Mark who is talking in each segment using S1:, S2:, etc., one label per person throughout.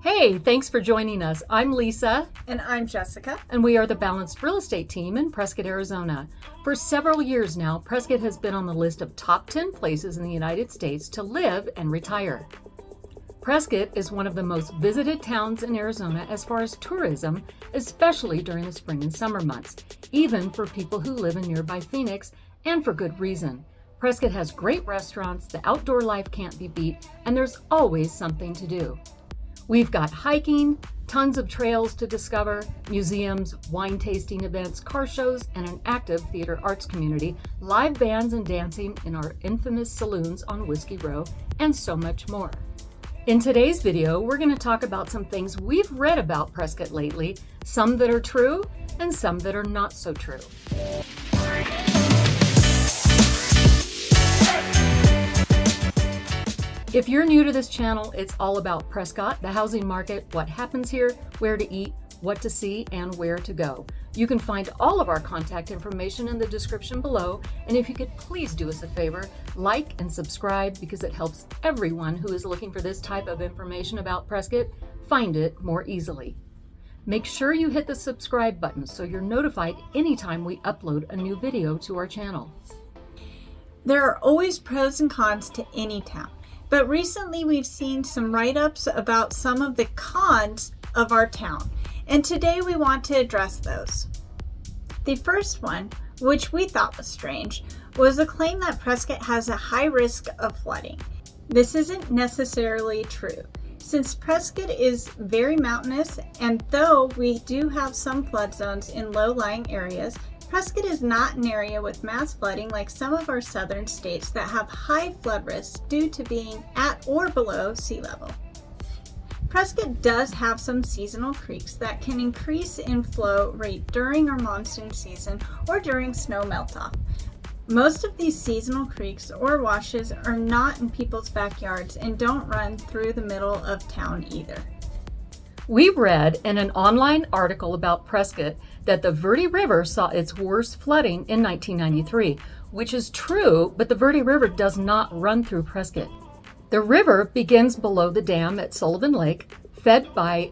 S1: Hey, thanks for joining us. I'm Lisa.
S2: And I'm Jessica.
S1: And we are the Balanced Real Estate Team in Prescott, Arizona. For several years now, Prescott has been on the list of top 10 places in the United States to live and retire. Prescott is one of the most visited towns in Arizona as far as tourism, especially during the spring and summer months, even for people who live in nearby Phoenix, and for good reason. Prescott has great restaurants, the outdoor life can't be beat, and there's always something to do. We've got hiking, tons of trails to discover, museums, wine tasting events, car shows, and an active theater arts community, live bands and dancing in our infamous saloons on Whiskey Row, and so much more. In today's video, we're going to talk about some things we've read about Prescott lately, some that are true and some that are not so true. If you're new to this channel, it's all about Prescott, the housing market, what happens here, where to eat, what to see, and where to go. You can find all of our contact information in the description below, and if you could please do us a favor, like and subscribe because it helps everyone who is looking for this type of information about Prescott find it more easily. Make sure you hit the subscribe button so you're notified anytime we upload a new video to our channel.
S2: There are always pros and cons to any town, but recently we've seen some write-ups about some of the cons of our town, and today we want to address those. The first one, which we thought was strange, was the claim that Prescott has a high risk of flooding. This isn't necessarily true, since Prescott is very mountainous, and though we do have some flood zones in low-lying areas, Prescott is not an area with mass flooding like some of our southern states that have high flood risks due to being at or below sea level. Prescott does have some seasonal creeks that can increase in flow rate during our monsoon season or during snow melt-off. Most of these seasonal creeks or washes are not in people's backyards and don't run through the middle of town either.
S1: We read in an online article about Prescott that the Verde River saw its worst flooding in 1993, which is true, but the Verde River does not run through Prescott. The river begins below the dam at Sullivan Lake, fed by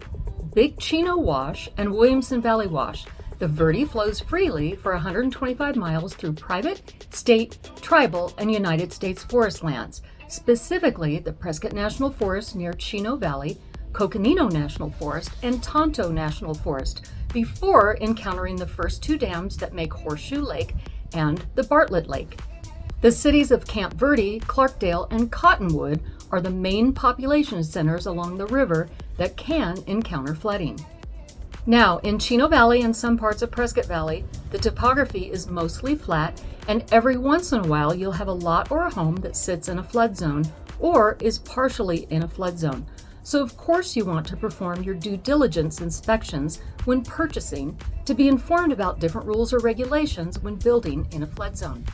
S1: Big Chino Wash and Williamson Valley Wash. The Verde flows freely for 125 miles through private, state, tribal, and United States forest lands, specifically the Prescott National Forest near Chino Valley, Coconino National Forest, and Tonto National Forest, before encountering the first two dams that make Horseshoe Lake and the Bartlett Lake. The cities of Camp Verde, Clarkdale, and Cottonwood are the main population centers along the river that can encounter flooding. Now, in Chino Valley and some parts of Prescott Valley, the topography is mostly flat, and every once in a while you'll have a lot or a home that sits in a flood zone or is partially in a flood zone. So of course you want to perform your due diligence inspections when purchasing to be informed about different rules or regulations when building in a flood zone.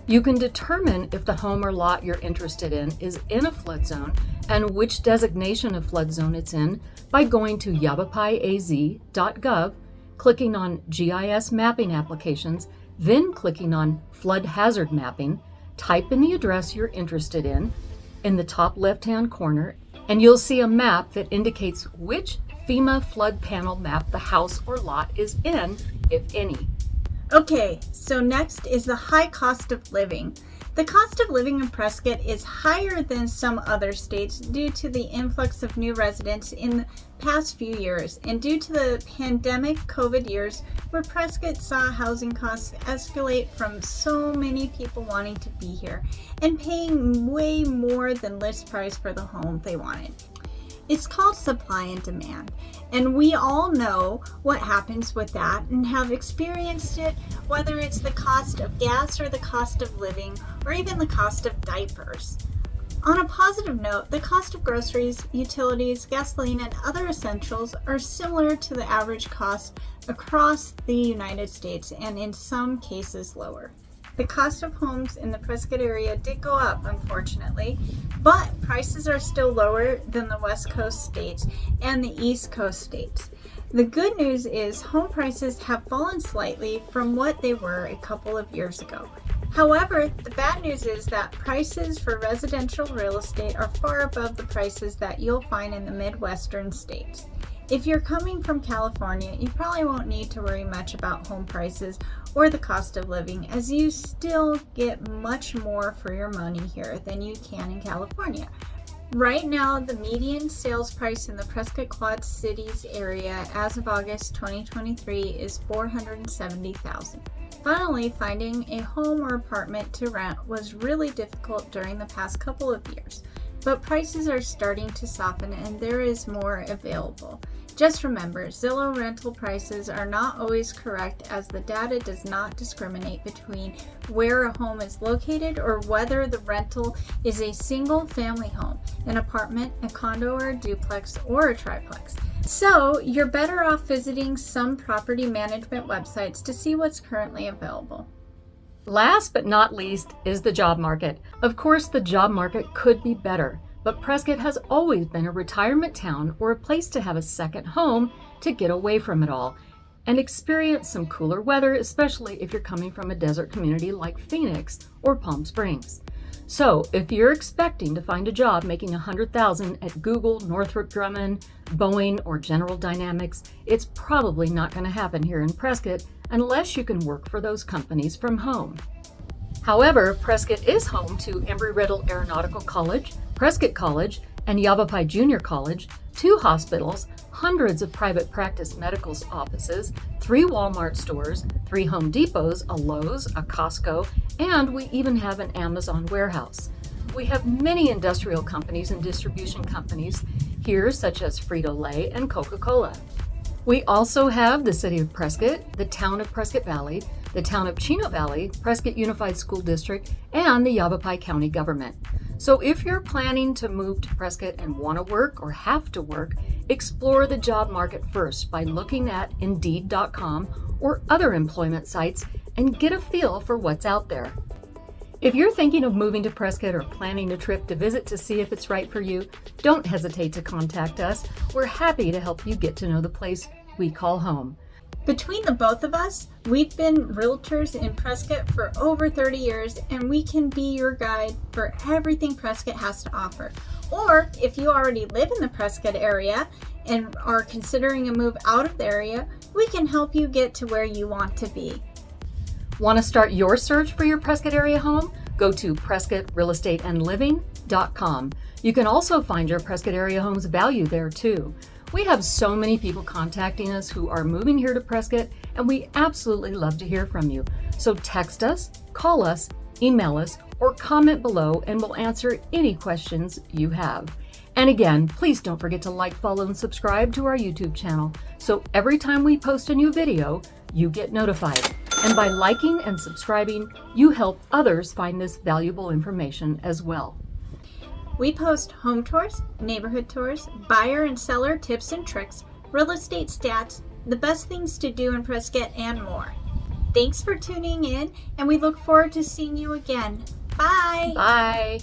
S1: You can determine if the home or lot you're interested in is in a flood zone and which designation of flood zone it's in by going to yavapai.az.gov, clicking on GIS mapping applications, then clicking on flood hazard mapping, type in the address you're interested in the top left-hand corner, and you'll see a map that indicates which FEMA flood panel map the house or lot is in, if any.
S2: Okay, so next is the high cost of living. The cost of living in Prescott is higher than some other states due to the influx of new residents in the past few years and due to the pandemic COVID years where Prescott saw housing costs escalate from so many people wanting to be here and paying way more than list price for the home they wanted. It's called supply and demand, and we all know what happens with that and have experienced it, whether it's the cost of gas or the cost of living or even the cost of diapers. On a positive note, the cost of groceries, utilities, gasoline, and other essentials are similar to the average cost across the United States and in some cases lower. The cost of homes in the Prescott area did go up, unfortunately, but prices are still lower than the West Coast states and the East Coast states. The good news is home prices have fallen slightly from what they were a couple of years ago. However, the bad news is that prices for residential real estate are far above the prices that you'll find in the Midwestern states. If you're coming from California, you probably won't need to worry much about home prices or the cost of living, as you still get much more for your money here than you can in California. Right now, the median sales price in the Prescott Quad Cities area as of August 2023 is $470,000. Finally, finding a home or apartment to rent was really difficult during the past couple of years, but prices are starting to soften and there is more available. Just remember, Zillow rental prices are not always correct, as the data does not discriminate between where a home is located or whether the rental is a single family home, an apartment, a condo or a duplex, or a triplex. So you're better off visiting some property management websites to see what's currently available.
S1: Last but not least is the job market. Of course, the job market could be better, but Prescott has always been a retirement town or a place to have a second home to get away from it all and experience some cooler weather, especially if you're coming from a desert community like Phoenix or Palm Springs. So if you're expecting to find a job making $100,000 at Google, Northrop Grumman, Boeing, or General Dynamics, it's probably not going to happen here in Prescott unless you can work for those companies from home. However, Prescott is home to Embry-Riddle Aeronautical College, Prescott College, and Yavapai Junior College, 2 hospitals, hundreds of private practice medical offices, 3 Walmart stores, 3 Home Depots, a Lowe's, a Costco, and we even have an Amazon warehouse. We have many industrial companies and distribution companies here, such as Frito-Lay and Coca-Cola. We also have the City of Prescott, the Town of Prescott Valley, the Town of Chino Valley, Prescott Unified School District, and the Yavapai County government. So if you're planning to move to Prescott and want to work or have to work, explore the job market first by looking at Indeed.com or other employment sites and get a feel for what's out there. If you're thinking of moving to Prescott or planning a trip to visit to see if it's right for you, don't hesitate to contact us. We're happy to help you get to know the place we call home.
S2: Between the both of us, we've been realtors in Prescott for over 30 years, and we can be your guide for everything Prescott has to offer. Or if you already live in the Prescott area and are considering a move out of the area, we can help you get to where you want to be.
S1: Want to start your search for your Prescott area home? Go to PrescottRealEstateAndLiving.com. You can also find your Prescott area home's value there too. We have so many people contacting us who are moving here to Prescott, and we absolutely love to hear from you. So text us, call us, email us, or comment below, and we'll answer any questions you have. And again, please don't forget to like, follow, and subscribe to our YouTube channel, so every time we post a new video, you get notified. And by liking and subscribing, you help others find this valuable information as well.
S2: We post home tours, neighborhood tours, buyer and seller tips and tricks, real estate stats, the best things to do in Prescott, and more. Thanks for tuning in, and we look forward to seeing you again. Bye!
S1: Bye!